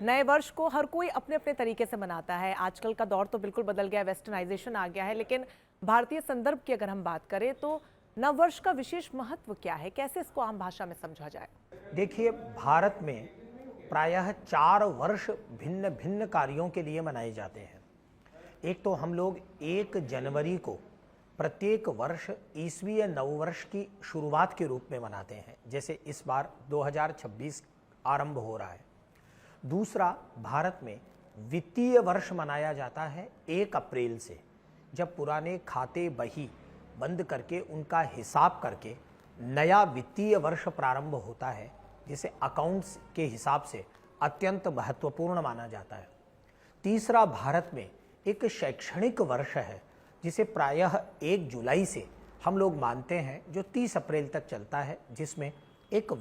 नए वर्ष को हर कोई अपने अपने तरीके से मनाता है। आजकल का दौर तो बिल्कुल बदल गया है, वेस्टर्नाइजेशन आ गया है, लेकिन भारतीय संदर्भ की अगर हम बात करें तो नववर्ष का विशेष महत्व क्या है? कैसे इसको आम भाषा में समझा जाए? देखिए, भारत में प्रायः 4 वर्ष भिन्न भिन्न कार्यों के लिए मनाए जाते हैं। एक तो हम लोग 1 जनवरी को प्रत्येक वर्ष ईसवीय नववर्ष की शुरुआत के रूप में मनाते हैं, जैसे इस बार 2026 आरंभ हो रहा है। दूसरा, भारत में वित्तीय वर्ष मनाया जाता है 1 अप्रैल से, जब पुराने खाते बही बंद करके उनका हिसाब करके नया वित्तीय वर्ष प्रारंभ होता है, जिसे अकाउंट्स के हिसाब से अत्यंत महत्वपूर्ण माना जाता है। तीसरा, भारत में एक शैक्षणिक वर्ष है जिसे प्रायः 1 जुलाई से हम लोग मानते हैं, जो 30 अप्रैल तक चलता है, जिसमें एक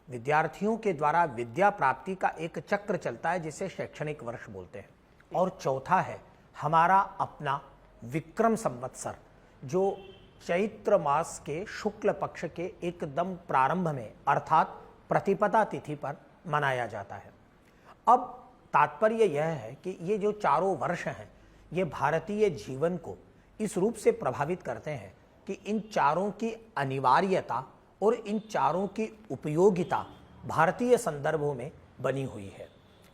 विद्यार्थियों के द्वारा विद्या प्राप्ति का एक चक्र चलता है, जिसे शैक्षणिक वर्ष बोलते हैं। और चौथा है हमारा अपना विक्रम संवत्सर, जो चैत्र मास के शुक्ल पक्ष के एकदम प्रारंभ में अर्थात प्रतिपदा तिथि पर मनाया जाता है। अब तात्पर्य यह है कि ये जो चारों वर्ष हैं, ये भारतीय जीवन को इस रूप से प्रभावित करते हैं कि इन चारों की अनिवार्यता और इन चारों की उपयोगिता भारतीय संदर्भों में बनी हुई है।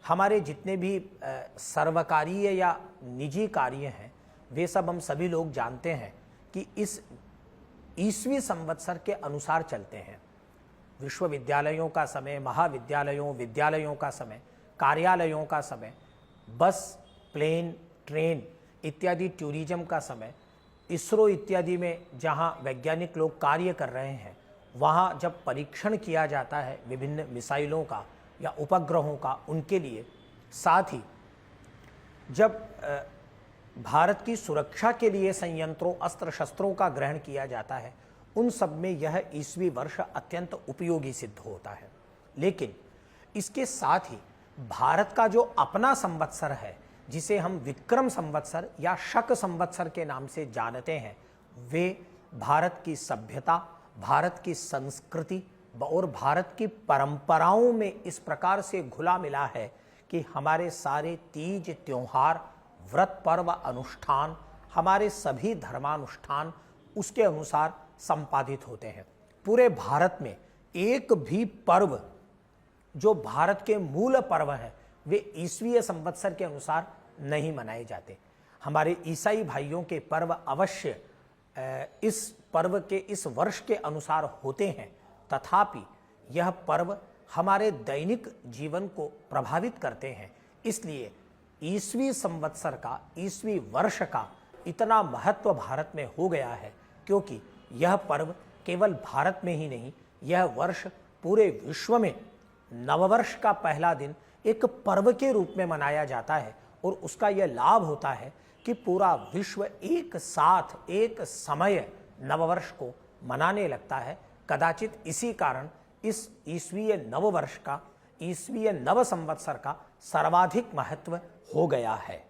हमारे जितने भी सर्वकारीय या निजी कार्य हैं, वे सब हम सभी लोग जानते हैं कि इस ईसवी संवत्सर के अनुसार चलते हैं। विश्वविद्यालयों का समय, विद्यालयों का समय, कार्यालयों का समय, बस, प्लेन, ट्रेन इत्यादि टूरिज्म का समय, इसरो इत्यादि में जहां वैज्ञानिक लोग कार्य कर रहे हैं, वहां जब परीक्षण किया जाता है विभिन्न मिसाइलों का या उपग्रहों का, उनके लिए, साथ ही जब भारत की सुरक्षा के लिए संयंत्रों, अस्त्र शस्त्रों का ग्रहण किया जाता है, उन सब में यह ईसवी वर्ष अत्यंत उपयोगी सिद्ध होता है। लेकिन इसके साथ ही भारत का जो अपना संवत्सर है, जिसे हम विक्रम संवत्सर या शक संवत्सर के नाम से जानते हैं, वे भारत की सभ्यता, भारत की संस्कृति और भारत की परंपराओं में इस प्रकार से घुला मिला है कि हमारे सारे तीज, त्योहार, व्रत, पर्व, अनुष्ठान, हमारे सभी धर्मानुष्ठान उसके अनुसार संपादित होते हैं। पूरे भारत में एक भी पर्व जो भारत के मूल पर्व हैं, वे ईसवीय संवत्सर के अनुसार नहीं मनाए जाते। हमारे ईसाई भाइयों के पर्व अवश्य इस पर्व के, इस वर्ष के अनुसार होते हैं, तथापि यह पर्व हमारे दैनिक जीवन को प्रभावित करते हैं। इसलिए ईसवी संवत्सर का, ईसवी वर्ष का इतना महत्व भारत में हो गया है, क्योंकि यह पर्व केवल भारत में ही नहीं, यह वर्ष पूरे विश्व में नववर्ष का पहला दिन एक पर्व के रूप में मनाया जाता है। और उसका यह लाभ होता है कि पूरा विश्व एक साथ, एक समय नववर्ष को मनाने लगता है। कदाचित इसी कारण इस ईसवीय नववर्ष का, ईसवीय नव संवत्सर का सर्वाधिक महत्व हो गया है।